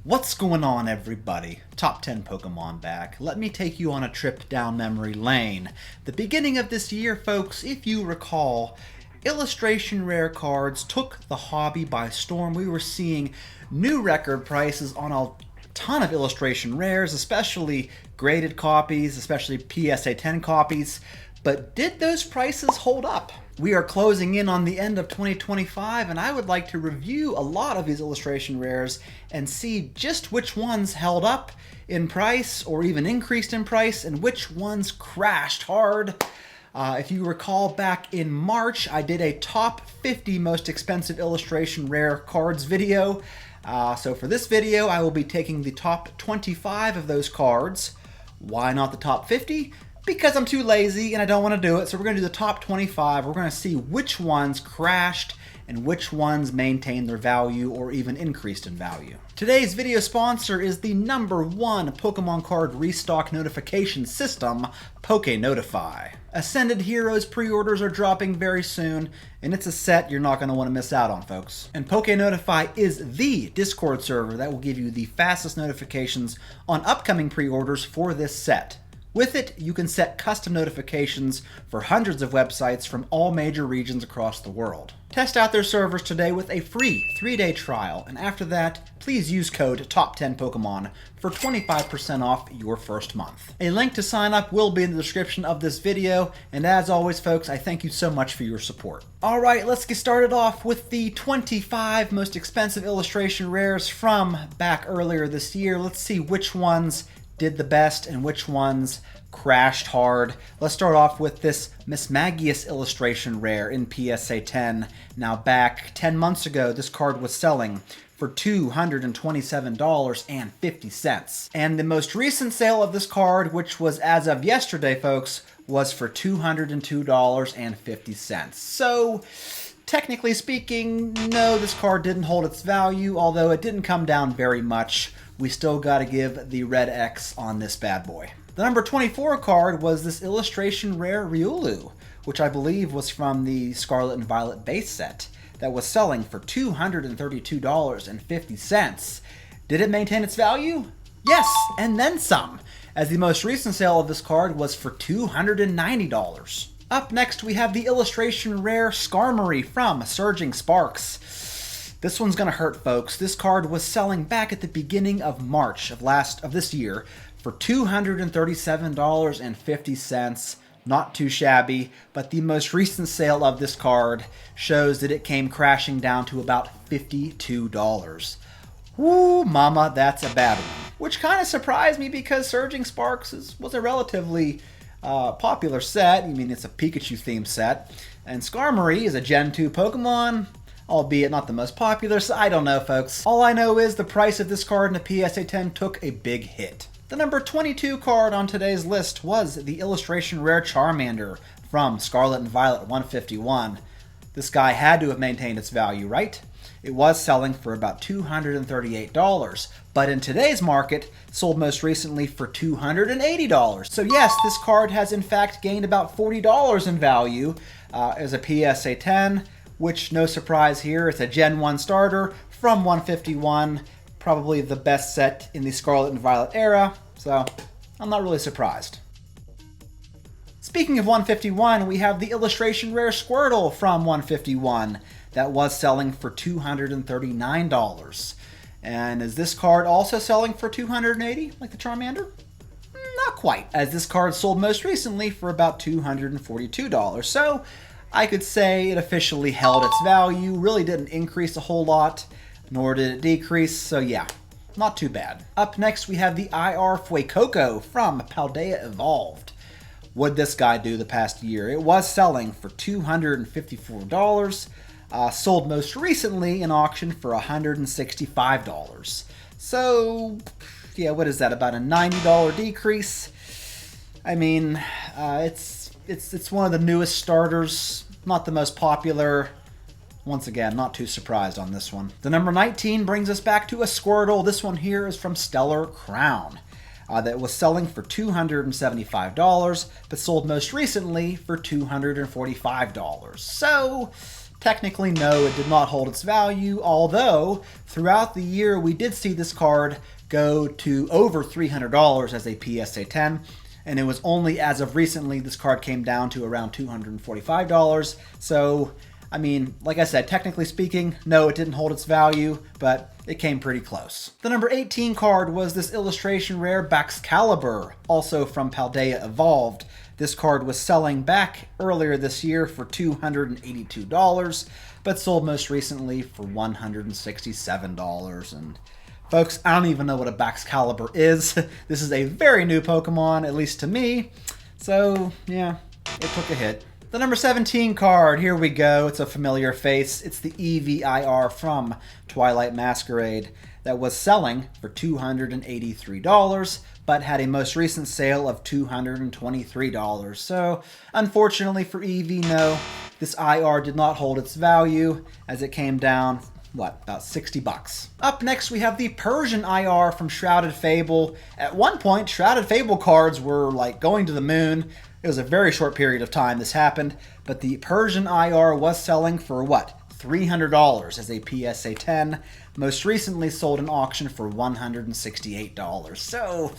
What's going on, everybody? Top 10 Pokemon back. Let me take you on a trip down memory lane. The beginning of this year, folks, if you recall, illustration rare cards took the hobby by storm. We were seeing new record prices on a ton of illustration rares, especially graded copies, especially PSA 10 copies. But did those prices hold up? We are closing in on the end of 2025, and I would like to review a lot of these illustration rares and see just which ones held up in price or even increased in price and which ones crashed hard. If you recall, back in March, I did a top 50 most expensive illustration rare cards video. So for this video, I will be taking the top 25 of those cards. Why not the top 50? Because I'm too lazy and I don't want to do it. So we're going to do the top 25. We're going to see which ones crashed and which ones maintained their value or even increased in value. Today's video sponsor is the #1 Pokemon card restock notification system, PokeNotify. Ascended Heroes pre-orders are dropping very soon, and it's a set you're not going to want to miss out on, folks. And PokeNotify is the Discord server that will give you the fastest notifications on upcoming pre-orders for this set. With it, you can set custom notifications for hundreds of websites from all major regions across the world. Test out their servers today with a free 3-day trial, and after that, please use code TOP10POKEMON for 25% off your first month. A link to sign up will be in the description of this video, and as always, folks, I thank you so much for your support. Alright, let's get started off with the 25 most expensive illustration rares from back earlier this year. Let's see which ones did the best and which ones crashed hard. Let's start off with this Miss Magius illustration rare in PSA 10. Now back 10 months ago, this card was selling for $227.50. And the most recent sale of this card, which was as of yesterday, folks, was for $202.50. So, technically speaking, no, this card didn't hold its value, although it didn't come down very much. We still got to give the red X on this bad boy. The number 24 card was this illustration rare Riolu, which I believe was from the Scarlet and Violet base set, that was selling for $232.50. Did it maintain its value? Yes, and then some, as the most recent sale of this card was for $290. Up next, we have the illustration rare Skarmory from Surging Sparks. This one's gonna hurt, folks. This card was selling back at the beginning of March of this year for $237.50. Not too shabby, but the most recent sale of this card shows that it came crashing down to about $52. Woo, mama, that's a bad one. Which kind of surprised me because Surging Sparks was a relatively popular set. I mean, it's a Pikachu themed set. And Skarmory is a Gen 2 Pokemon, albeit not the most popular, so I don't know, folks. All I know is the price of this card in a PSA 10 took a big hit. The number 22 card on today's list was the illustration rare Charmander from Scarlet and Violet 151. This guy had to have maintained its value, right? It was selling for about $238, but in today's market, sold most recently for $280. So yes, this card has in fact gained about $40 in value as a PSA 10, which, no surprise here, it's a Gen 1 starter from 151, probably the best set in the Scarlet and Violet era, so I'm not really surprised. Speaking of 151, we have the illustration rare Squirtle from 151 that was selling for $239. And is this card also selling for $280 like the Charmander? Not quite, as this card sold most recently for about $242. So I could say it officially held its value, really didn't increase a whole lot, nor did it decrease, so yeah, not too bad. Up next, we have the IR Fuecoco from Paldea Evolved. What'd this guy do the past year? It was selling for $254, sold most recently in auction for $165. So, yeah, what is that, about a $90 decrease? I mean, it's one of the newest starters, not the most popular. Once again, not too surprised on this one. The number 19 brings us back to a Squirtle. This one here is from Stellar Crown. That was selling for $275, but sold most recently for $245. So, technically, no, it did not hold its value, although throughout the year we did see this card go to over $300 as a PSA 10, and it was only as of recently this card came down to around $245. So, I mean, like I said, technically speaking, no, it didn't hold its value, but it came pretty close. The number 18 card was this illustration rare Baxcalibur, also from Paldea Evolved. This card was selling back earlier this year for $282, but sold most recently for $167. And folks, I don't even know what a Baxcalibur is. This is a very new Pokemon, at least to me. So, yeah, it took a hit. The number 17 card, here we go. It's a familiar face. It's the EVIR from Twilight Masquerade that was selling for $283, but had a most recent sale of $223. So, unfortunately for EV, no, this IR did not hold its value as it came down, about 60 bucks. Up next, we have the Persian IR from Shrouded Fable. At one point, Shrouded Fable cards were like going to the moon. It was a very short period of time this happened, but the Persian IR was selling for $300 as a PSA 10. Most recently sold in auction for $168. So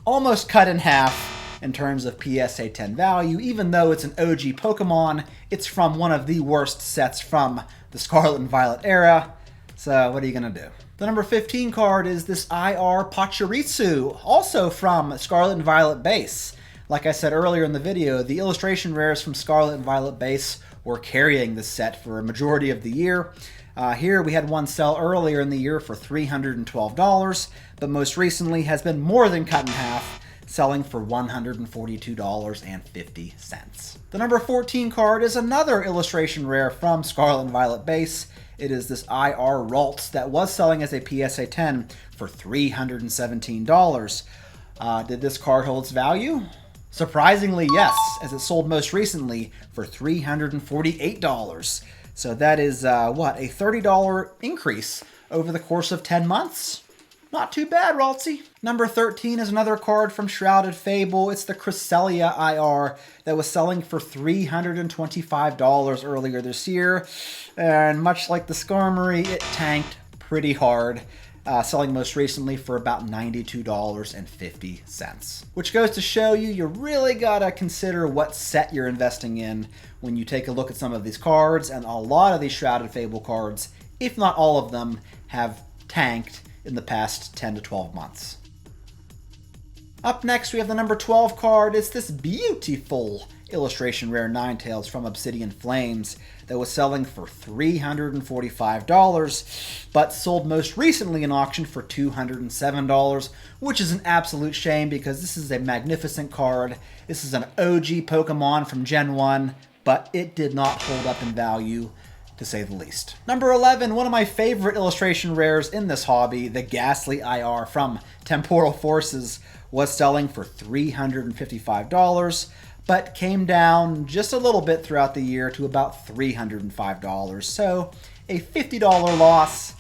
almost cut in half in terms of PSA 10 value. Even though it's an OG Pokemon, it's from one of the worst sets from the Scarlet and Violet era. So what are you going to do? The number 15 card is this IR Pachirisu, also from Scarlet and Violet base. Like I said earlier in the video, the illustration rares from Scarlet and Violet base were carrying this set for a majority of the year. Here we had one sell earlier in the year for $312, but most recently has been more than cut in half, selling for $142.50. The number 14 card is another illustration rare from Scarlet and Violet base. It is this IR Ralts that was selling as a PSA 10 for $317. Did this card hold its value? Surprisingly, yes, as it sold most recently for $348. So that is, a $30 increase over the course of 10 months? Not too bad, Raltsy. Number 13 is another card from Shrouded Fable. It's the Cresselia IR that was selling for $325 earlier this year. And much like the Skarmory, it tanked pretty hard. Selling most recently for about $92.50. Which goes to show you really gotta consider what set you're investing in when you take a look at some of these cards, and a lot of these Shrouded Fable cards, if not all of them, have tanked in the past 10 to 12 months. Up next, we have the number 12 card. It's this beautiful illustration rare Ninetales from Obsidian Flames that was selling for $345, but sold most recently in auction for $207, which is an absolute shame because this is a magnificent card. This is an OG Pokemon from Gen 1, but it did not hold up in value, to say the least. Number 11, one of my favorite illustration rares in this hobby, the Ghastly IR from Temporal Forces, was selling for $355, but came down just a little bit throughout the year to about $305. So a $50 loss.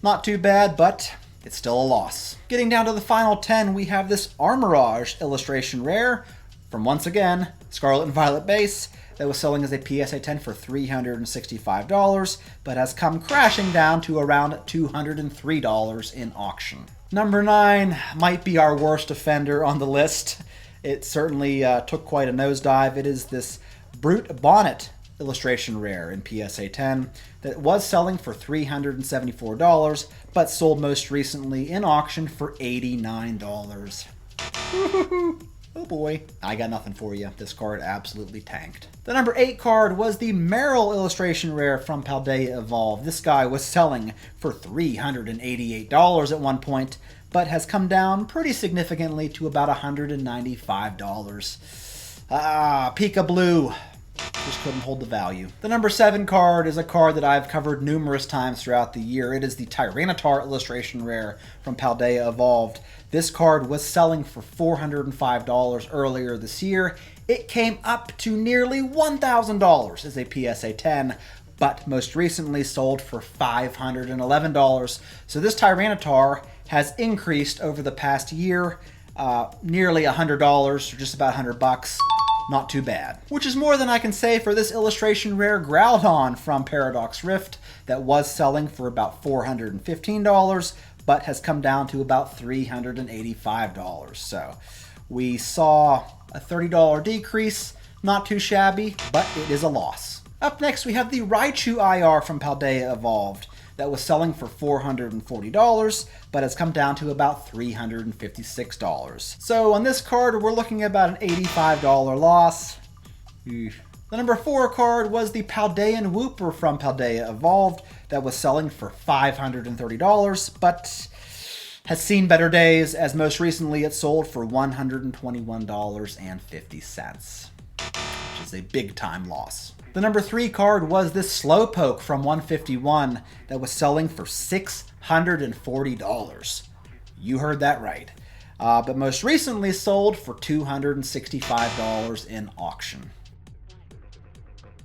Not too bad, but it's still a loss. Getting down to the final 10, we have this Armorage illustration rare from, once again, Scarlet and Violet base that was selling as a PSA 10 for $365, but has come crashing down to around $203 in auction. Number 9 might be our worst offender on the list. It certainly took quite a nosedive. It is this Brute Bonnet illustration rare in PSA 10 that was selling for $374, but sold most recently in auction for $89. Oh boy, I got nothing for you. This card absolutely tanked. The number 8 card was the Meryl illustration rare from Paldea Evolved. This guy was selling for $388 at one point, but has come down pretty significantly to about $195. Pika Blue. Just couldn't hold the value. The number 7 card is a card that I've covered numerous times throughout the year. It is the Tyranitar illustration rare from Paldea Evolved. This card was selling for $405 earlier this year. It came up to nearly $1,000 as a PSA 10, but most recently sold for $511. So this Tyranitar has increased over the past year, nearly $100, or just about $100. Not too bad. Which is more than I can say for this illustration rare Groudon from Paradox Rift that was selling for about $415, but has come down to about $385. So we saw a $30 decrease. Not too shabby, but it is a loss. Up next, we have the Raichu IR from Paldea Evolved that was selling for $440, but has come down to about $356. So on this card, we're looking at about an $85 loss. The number 4 card was the Paldean Wooper from Paldea Evolved that was selling for $530, but has seen better days, as most recently it sold for $121.50, which is a big time loss. The number 3 card was this Slowpoke from 151 that was selling for $640. You heard that right. But most recently sold for $265 in auction.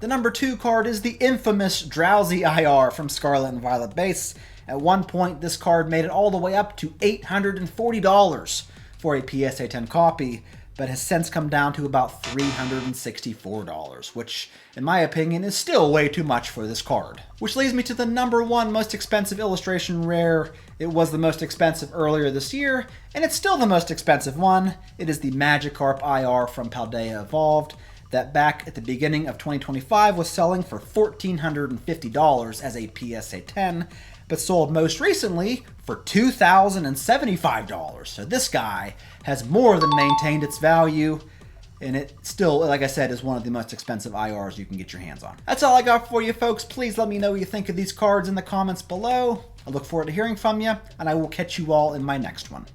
The number 2 card is the infamous Drowsy IR from Scarlet and Violet Base. At one point, this card made it all the way up to $840 for a PSA 10 copy, but has since come down to about $364, which, in my opinion, is still way too much for this card. Which leads me to the number 1 most expensive illustration rare. It was the most expensive earlier this year, and it's still the most expensive one. It is the Magikarp IR from Paldea Evolved, that back at the beginning of 2025 was selling for $1,450 as a PSA 10, but sold most recently for $2,075. So this guy has more than maintained its value, and it still, like I said, is one of the most expensive IRs you can get your hands on. That's all I got for you, folks. Please let me know what you think of these cards in the comments below. I look forward to hearing from you, and I will catch you all in my next one.